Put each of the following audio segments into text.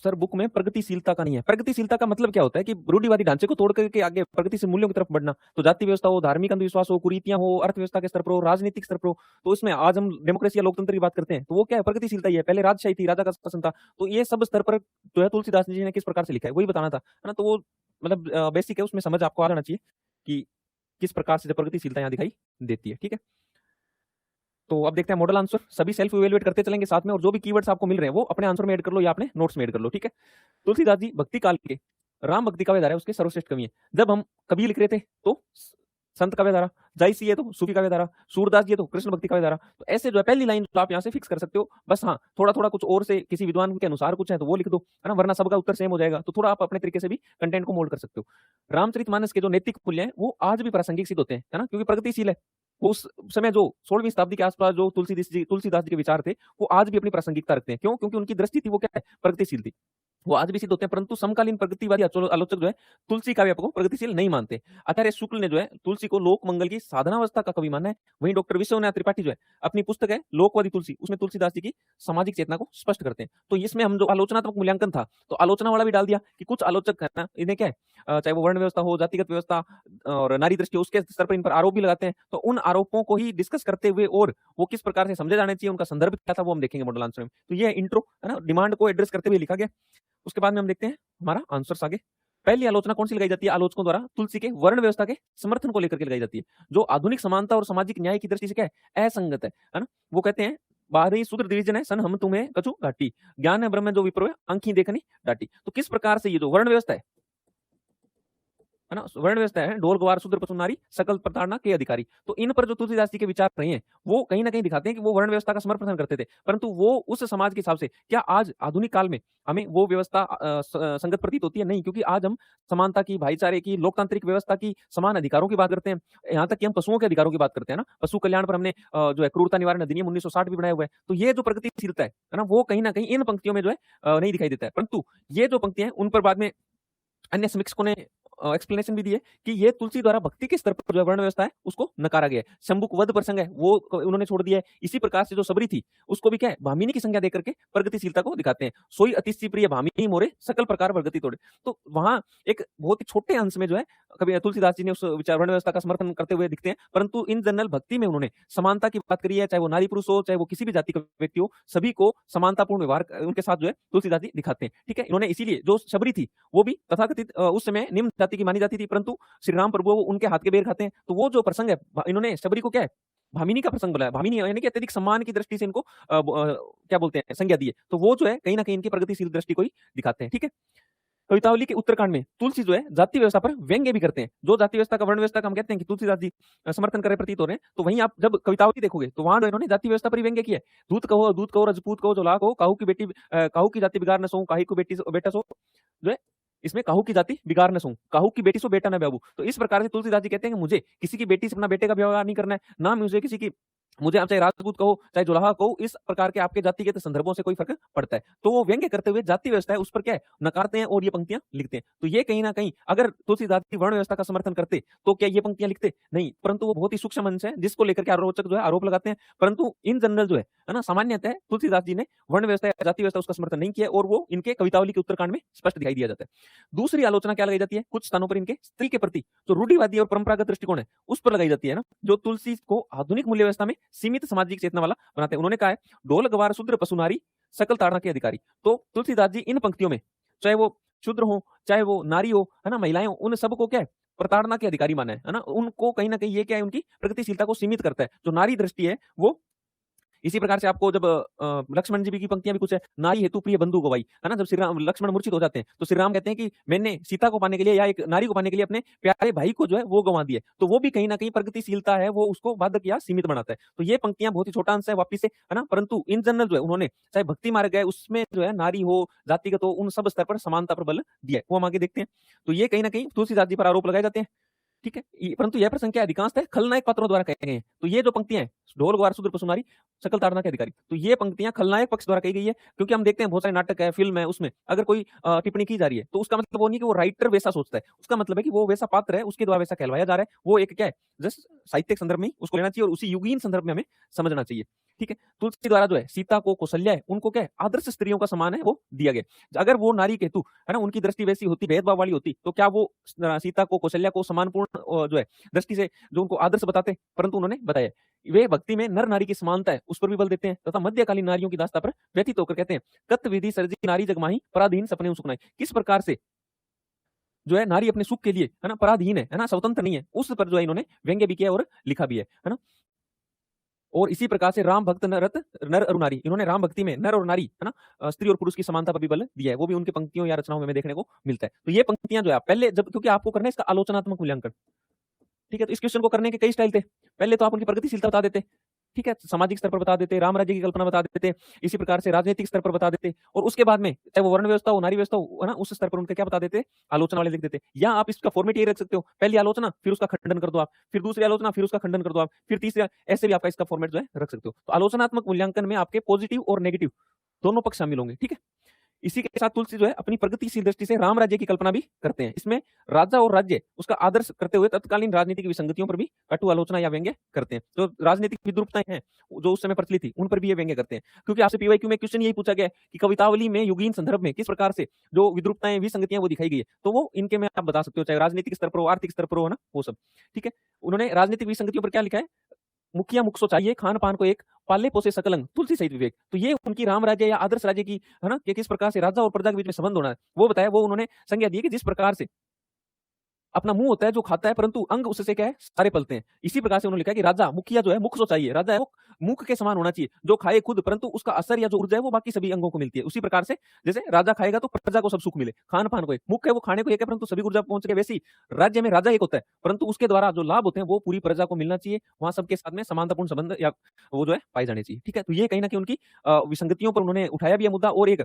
Sir book में प्रगतिशीलता का नहीं है। प्रगतिशीलता का मतलब क्या होता है कि रूढ़िवादी ढांचे को तोड़ करके आगे प्रगतिशील मूल्यों की तरफ बढ़ना। तो जाति व्यवस्था हो, धार्मिक अंधविश्वास हो, कुरीतियां हो, अर्थव्यवस्था के स्तर पर हो, राजनीतिक स्तर पर हो, तो इसमें आज हम डेमोक्रेसी या लोकतंत्र की बात करते हैं तो वो क्या है, प्रगतिशीलता ही है। पहले राजशाही थी, राजा का शासन था, तो ये सब स्तर पर जो है तुलसीदास जी ने किस प्रकार से लिखा है वही बताना था, है ना। तो वो मतलब बेसिक है, उसमें समझ आपको आ जाना चाहिए कि किस प्रकार से प्रगतिशीलता यहाँ दिखाई देती है। ठीक है, तो अब देखते हैं मॉडल आंसर। सभी सेल्फ इवेलुएट करते चलेंगे साथ में, और जो भी कीवर्ड्स आपको मिल रहे हैं वो अपने आंसर में ऐड कर लो या अपने नोट्स में ऐड कर लो। ठीक है, तुलसीदास जी भक्ति काल के राम भक्ति काव्य धारा उसके सर्वश्रेष्ठ कवि है। जब हम कवि लिख रहे थे तो संत काव्य धारा, जायसी है तो सूफी काव्य धारा, सूरदास जी है तो कृष्ण भक्ति काव्य धारा। तो ऐसे जो है पहली लाइन तो आप यहाँ से फिक्स कर सकते हो। बस हाँ, थोड़ा थोड़ा कुछ और से किसी विद्वान के अनुसार कुछ है तो वो लिख दो, है ना, वरना सबका उत्तर सेम हो जाएगा। तो थोड़ा आप अपने तरीके से भी कंटेंट को मोल्ड कर सकते हो। रामचरितमानस के जो नैतिक मूल्य हैं वो आज भी प्रासंगिक सिद्ध होते हैं, है ना, क्योंकि प्रगतिशील है। उस समय जो 16वीं शताब्दी के आसपास जो तुलसीदास जी के विचार थे वो आज भी अपनी प्रासंगिकता रखते हैं। क्यों? क्योंकि उनकी दृष्टि थी वो क्या है, प्रगतिशील थी। वो आज भी सिद्ध होते हैं, परंतु समकालीन प्रगतिवादी आलोचक जो है तुलसी काव्य को प्रगतिशील नहीं मानते। आचार्य शुक्ल ने जो है तुलसी को लोक मंगल की साधनावस्था का कवि माना है। वहीं डॉक्टर विश्वनाथ त्रिपाठी जो है अपनी पुस्तक है लोकवादी तुलसी, उसमें तुलसीदास जी की सामाजिक चेतना को स्पष्ट करते हैं। तो इसमें हम जो आलोचनात्मक मूल्यांकन था तो आलोचना वाला भी डाल दिया कि कुछ आलोचक है ना, इन्हें क्या है, चाहे वो वर्ण व्यवस्था हो, जातिगत व्यवस्था और नारी दृष्टि, उसके स्तर पर इन पर आरोप भी लगाते हैं। तो उन आरोपों को ही डिस्कस करते हुए और वो किस प्रकार से समझे जाने चाहिए, उनका संदर्भ क्या था, वो हम देखेंगे मॉडल आंसर में। तो ये इंट्रो है ना, डिमांड को एड्रेस करते हुए लिखा गया। उसके बाद में हम देखते हैं हमारा आंसर्स आगे। पहली आलोचना कौन सी लगाई जाती है आलोचकों द्वारा? तुलसी के वर्ण व्यवस्था के समर्थन को लेकर के लगाई जाती है, जो आधुनिक समानता और सामाजिक न्याय की दृष्टि से क्या है, असंगत है ना। वो कहते हैं बाहरी शूद्र डिवीजन है सन हम तुम्हें कछु घाटी, ज्ञान है ब्रह्म जो विप्रो है अंकी देखनी डाटी। तो किस प्रकार से ये जो वर्ण व्यवस्था है ना, वर्ण व्यवस्था है, ढोल गवार शूद्र पशु नारी सकल प्रताड़ना के अधिकारी। तो इन पर जो तुलसीदास जी के विचार रहे हैं वो कहीं ना कहीं दिखाते हैं कि वो वर्ण व्यवस्था का समर्थन करते थे, परंतु वो उस समाज के हिसाब से क्या आज आधुनिक काल में हमें वो व्यवस्था संगत प्रतीत होती है? नहीं, क्योंकि आज हम समानता की, भाईचारे की, लोकतांत्रिक व्यवस्था की, समान अधिकारों की बात करते हैं। यहाँ तक कि हम पशुओं के अधिकारों की बात करते हैं ना, पशु कल्याण पर हमने जो है क्रूरता निवारण अधिनियम 1960 भी बनाया हुआ है। तो ये जो प्रगतिशीलता है ना, वो कहीं ना कहीं इन पंक्तियों में जो है नहीं दिखाई देता है। परंतु ये जो पंक्तियां हैं उन पर बाद में अन्य समीक्षकों ने एक्सप्लेनेशन भी दी है कि ये तुलसी द्वारा भक्ति के स्तर पर जो वर्ण व्यवस्था है उसको नकारा गया है। शंभुक वध प्रसंग है वो उन्होंने छोड़ दिया है। इसी प्रकार से जो सबरी थी उसको भी क्या है, भामिनी की संज्ञा देकर के प्रगतिशीलता को दिखाते हैं। सोई अतिशय प्रिय भामिनी मोरे सकल प्रकार प्रगति तोड़े। तो वहां एक बहुत ही छोटे अंश में जो है कभी तुलसीदास जी ने उस विचार वर्ण व्यवस्था का समर्थन करते हुए दिखते हैं, परंतु इन जनरल भक्ति में उन्होंने समानता की बात करी है, चाहे वो नारी पुरुष हो, चाहे वो किसी भी जाति का व्यक्ति हो, सभी को समानतापूर्ण व्यवहार उनके साथ जो है तुलसीदास जी दिखाते हैं। ठीक है, इन्होंने इसीलिए जो शबरी थी वो भी तथाकथित उस समय निम्न जाति की मानी जाती थी, परंतु श्री राम प्रभु उनके हाथ के बेर खाते हैं। तो वो जो प्रसंग है इन्होंने शबरी को क्या है, भामिनी का प्रसंग बोला है। भामिनी यानी कि अत्यधिक सम्मान की दृष्टि से इनको क्या बोलते हैं, संज्ञा दी है। तो वो जो है कहीं ना कहीं इनकी प्रगतिशील दृष्टि को ही दिखाते हैं। ठीक है, कवितावली के उत्तरकांड में तुलसी जो है जाति व्यवस्था पर व्यंग्य भी करते हैं। जो जाति व्यवस्था का, वर्ण व्यवस्था का हम कहते हैं कि तुलसीदास जी समर्थन कर रहे प्रतीत हो रहे हैं, तो वहीं आप जब कवितावली देखोगे तो वहां इन्होंने जाति व्यवस्था पर व्यंग्य किया है। दूत कहो रजपूत कहो जोला कहो, काहू की बेटी काहू की जाति बिगाड़ न सो, काहे को बेटी बेटा सो, जो है इसमें काहू की जाति बिगाड़ न सो, काहू की बेटी सो बेटा न बाबू। तो इस प्रकार से तुलसीदास जी कहते हैं कि मुझे किसी की बेटी से अपना बेटे का व्यवहार नहीं करना है, ना मुझे किसी की, मुझे आप चाहे राजपूत कहो चाहे जोलाहा कहो, इस प्रकार के आपके जातिगत संदर्भों से कोई फर्क पड़ता है। तो वो व्यंग्य करते हुए जाति व्यवस्था है उस पर क्या है नकारते हैं और ये पंक्तियां लिखते हैं। तो ये कहीं ना कहीं अगर तुलसीदास जी वर्ण व्यवस्था का समर्थन करते तो क्या ये पंक्तियां लिखते? नहीं, परंतु वो बहुत ही सूक्ष्म अंश है जिसको लेकर के आलोचक जो है आरोप लगाते हैं। परंतु इन जनरल जो है ना, सामान्यतः तुलसीदास जी ने वर्ण व्यवस्था या जाति व्यवस्था उसका समर्थन नहीं किया, और वो इनके कवितावली के उत्तरकांड में स्पष्ट दिखाई दिया जाता है। दूसरी आलोचना क्या लगाई जाती है, कुछ स्थानों पर इनके स्त्री के प्रति जो रूढ़िवादी और परंपरागत दृष्टिकोण है उस पर लगाई जाती है ना, जो तुलसी को आधुनिक मूल्य व्यवस्था में सीमित सामाजिक चेतना वाला बनाते हैं। उन्होंने कहा है ढोल गवार शूद्र पशु नारी सकल ताड़ना के अधिकारी। तो तुलसीदास जी इन पंक्तियों में चाहे वो शूद्र हो चाहे वो नारी हो, है ना, महिलाएं हो, उन सबको क्या है प्रताड़ना के अधिकारी माना है ना। उनको कहीं ना कहीं ये क्या है उनकी प्रगतिशीलता को सीमित करता है। जो नारी दृष्टि है वो इसी प्रकार से आपको जब लक्ष्मण जी की पंक्तियां भी कुछ है, नारी हेतु प्रिय बंधु गवाई, है ना, जब श्री राम लक्ष्मण मूर्छित हो जाते हैं तो श्री राम कहते हैं कि मैंने सीता को पाने के लिए या एक नारी को पाने के लिए अपने प्यारे भाई को जो है वो गंवा दिए। तो वो भी कहीं ना कहीं प्रगतिशीलता है, वो उसको बाधक या सीमित बनाता है। तो ये पंक्तियां बहुत ही छोटा अंश है वापिस से, है ना, परंतु इन जनरल जो है उन्होंने चाहे भक्ति मार्ग है उसमें जो है नारी हो जातिगत हो उन सब स्तर पर समानता पर बल दिया है, वो हम आगे देखते हैं। तो ये कहीं ना कहीं तुलसीदास जी पर आरोप लगाए जाते हैं। ठीक है, परंतु यह प्रसंग क्या अधिकांशतः खलनायक पात्रों द्वारा कहे गए हैं। तो ये जो पंक्तियां हैं ढोल ग्वार शूद्र पशु नारी सकल ताड़ना के अधिकारी, तो ये पंक्तियां खलनायक पक्ष द्वारा कही गई है। क्योंकि हम देखते हैं बहुत सारे नाटक है, फिल्म है, उसमें अगर कोई टिप्पणी की जा रही है तो उसका मतलब वो नहीं कि वो राइटर वैसा सोचता है, उसका मतलब है कि वो वैसा पात्र है उसके द्वारा वैसा कहलवाया जा रहा है। वो एक क्या है जस्ट साहित्यिक संदर्भ में उसको लेना चाहिए और उसी युगीन संदर्भ में हमें समझना चाहिए। ठीक है। तुलसी द्वारा जो है सीता को, कौशल्या है, उनको क्या है आदर्श स्त्रियों का सम्मान है वो दिया गया। अगर वो नारी केतु है ना उनकी दृष्टि वैसी होती, भेदभाव वाली होती, तो क्या वो सीता को, कौशल्या को सम्मानपूर्ण जो है दृष्टि से जो उनको आदर्श बताते, परंतु उन्होंने बताया वे भक्ति में नर नारी की समानता है उस पर भी बल देते हैं तथा मध्यकालीन नारियों की दास्ता पर व्यतीत होकर कहते हैं कत विधि सर्जी नारी जगमाही पराधीन सपने सुखनाई। किस प्रकार से जो है नारी अपने सुख के लिए है ना पराधीन है ना, स्वतंत्र नहीं है, उस पर जो है इन्होंने व्यंग्य भी किया और लिखा भी है ना। और इसी प्रकार से राम भक्त नर और नारी, इन्होंने राम भक्ति में नर और नारी है ना स्त्री और पुरुष की समानता पर भी बल दिया है, वो भी उनकी पंक्तियों या रचनाओं में देखने को मिलता है। तो ये पंक्तियां जो है पहले जब, क्योंकि आपको करना है इसका आलोचनात्मक मूल्यांकन, ठीक है, तो इस क्वेश्चन को करने के कई स्टाइल थे। पहले तो आप उनकी प्रगतिशीलता बता देते, ठीक है, सामाजिक स्तर पर बता देते, राम राज्य की कल्पना बता देते, इसी प्रकार से राजनीतिक स्तर पर बता देते, और उसके बाद में चाहे वो वर्ण व्यवस्था हो, नारी व्यवस्था हो, है ना, उस स्तर पर उनके क्या बता देते, आलोचना वाले लिख देते। या आप इसका फॉर्मेट ये रख सकते हो, पहली आलोचना फिर उसका खंडन कर दो आप, फिर दूसरी आलोचना फिर उसका खंडन कर दो आप, फिर तीसरी, ऐसे भी आपका इसका फॉर्मेट जो है रख सकते हो। तो आलोचनात्मक मूल्यांकन में आपके पॉजिटिव और नेगेटिव दोनों पक्ष शामिल होंगे, ठीक है। इसी के साथ तुलसी जो है अपनी प्रगतिशील दृष्टि से राम राज्य की कल्पना भी करते हैं। इसमें राजा और राज्य उसका आदर्श करते हुए तत्कालीन राजनीतिक विसंगतियों पर भी कटु आलोचना या व्यंग्य करते हैं। जो राजनीतिक विद्रूपताएं हैं जो उस समय प्रचलित थी उन पर भी ये व्यंग्य करते हैं। क्योंकि आपसे पीवाईक्यू में क्वेश्चन यही पूछा गया कि कवितावली में युगीन संदर्भ में किस प्रकार से जो विद्रूपताएं विसंगतियां वो दिखाई गई है, तो वो इनके में आप बता सकते हो, चाहे राजनीतिक स्तर पर हो, आर्थिक स्तर पर हो, है ना, वो सब, ठीक है। उन्होंने राजनीतिक विसंगतियों पर क्या लिखा है, मुखिया मुख सो चाहिए, खान पान को एक, पाले पोसे सकलंग, तुलसी सहित विवेक। तो ये उनकी राम राज्य या आदर्श राज्य की है ना कि किस प्रकार से राजा और प्रजा के बीच में संबंध होना है वो बताया। वो उन्होंने संज्ञा दी कि जिस प्रकार से अपना मुंह होता है जो खाता है, परंतु अंग उससे क्या है सारे पलते हैं। इसी प्रकार से उन्होंने लिखा कि राजा मुखिया जो है मुख सो चाहिए, राजा है वो मुख के समान होना चाहिए, जो खाए खुद परंतु उसका असर या जो ऊर्जा है वो बाकी सभी अंगों को मिलती है। उसी प्रकार से जैसे राजा खाएगा तो प्रजा को सब सुख मिले, खान पान को एक, मुख है वो खाने को एक है परंतु सभी ऊर्जा पहुंच के, वैसी राज्य में राजा एक होता है परंतु उसके द्वारा जो लाभ होते हैं वो पूरी प्रजा को मिलना चाहिए, वहां सबके साथ में समानतापूर्ण संबंध या वो जो है पाए जाने चाहिए, ठीक है। तो ये कहीं ना कहीं उनकी विसंगतियों पर उन्होंने उठाया भी है मुद्दा, और एक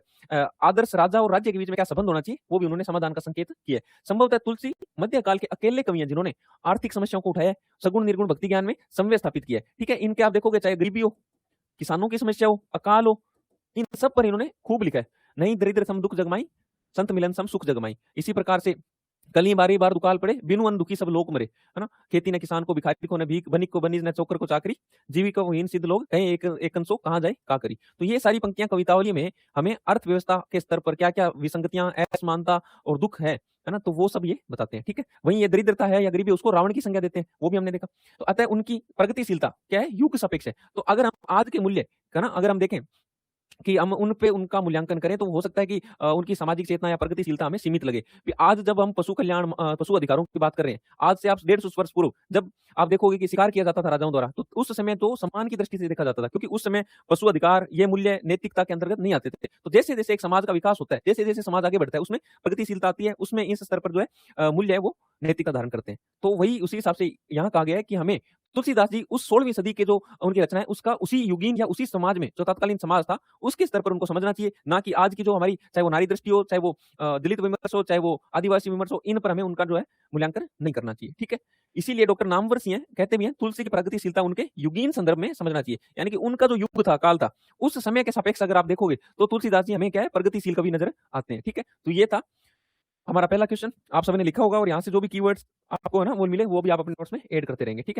आदर्श राजा और राज्य के बीच में क्या संबंध होना चाहिए वो भी उन्होंने समाधान का संकेत किया। संभवतः तुलसी मध्यकाल के अकेले कवि हैं जिन्होंने आर्थिक समस्याओं को उठाया, सगुण निर्गुण भक्ति ज्ञान में समन्वय स्थापित किया है, ठीक है। इनके आप देखोगे चाहे गरीबी हो, किसानों की समस्या हो, अकाल हो, इन सब पर इन्होंने खूब लिखा है। नहीं दरिद्र सम दुख जगमाई, संत मिलन सम सुख जगमाई। इसी प्रकार से कली बारी बार दुकाल पड़े, बिनु अन्न दुखी सब लोग मरे, है ना। खेती ने किसान को भिखारी को न भीख, बनिक को बनीज न चौकर को चाकरी, जीविका को हीन सिद्ध लोग, कहीं एक अंशो कहाँ जाए का करी। तो ये सारी पंक्तियां कवितावली में हमें अर्थव्यवस्था के स्तर पर क्या क्या विसंगतियां, असमानता और दुख है ना, तो वो सब ये बताते हैं, ठीक है। वहीं ये दरिद्रता है या गरीबी उसको रावण की संज्ञा देते हैं, वो भी हमने देखा। तो अतः उनकी प्रगतिशीलता क्या है, युग सापेक्ष है। तो अगर हम आज के मूल्य का ना अगर हम देखें कि हम उन पे उनका मूल्यांकन करें तो हो सकता है कि उनकी सामाजिक चेतना या प्रगतिशीलता हमें सीमित लगे। आज जब हम पशु कल्याण, पशु अधिकारों की बात कर रहे हैं, आज से आप 150 वर्ष पूर्व जब आप देखोगे कि शिकार किया जाता था राजाओं द्वारा, तो उस समय तो सम्मान की दृष्टि से देखा जाता था, क्योंकि उस समय पशु अधिकार ये मूल्य नैतिकता के अंतर्गत नहीं आते थे। तो जैसे जैसे एक समाज का विकास होता है, जैसे जैसे समाज आगे बढ़ता है, उसमें प्रगतिशीलता आती है, उसमें इस स्तर पर जो है मूल्य है वो नैतिकता धारण करते हैं। तो वही उसी हिसाब से यहाँ कहा गया है कि हमें तुलसीदास जी उस 16वीं सदी के जो उनकी रचना है उसका उसी युगीन या उसी समाज में जो तत्कालीन समाज था उसके स्तर पर उनको समझना चाहिए, ना कि आज की जो हमारी चाहे वो नारी दृष्टि हो, चाहे वो दलित विमर्श हो, चाहे वो आदिवासी विमर्श हो, इन पर हमें उनका जो है मूल्यांकन नहीं करना चाहिए, ठीक है। इसीलिए डॉक्टर नामवर सिंह कहते भी हैं तुलसी की प्रगतिशीलता उनके युगीन संदर्भ में समझना चाहिए, यानी कि उनका जो युग था, काल था, उस समय के सापेक्ष अगर आप देखोगे तो तुलसीदास जी हमें क्या है प्रगतिशील कवि नजर आते हैं, ठीक है। तो ये था हमारा पहला क्वेश्चन, आप सबने लिखा होगा और यहाँ से जो भी कीवर्ड्स आपको है ना वो मिले वो भी आप अपने नोट्स में ऐड करते रहेंगे, ठीक है।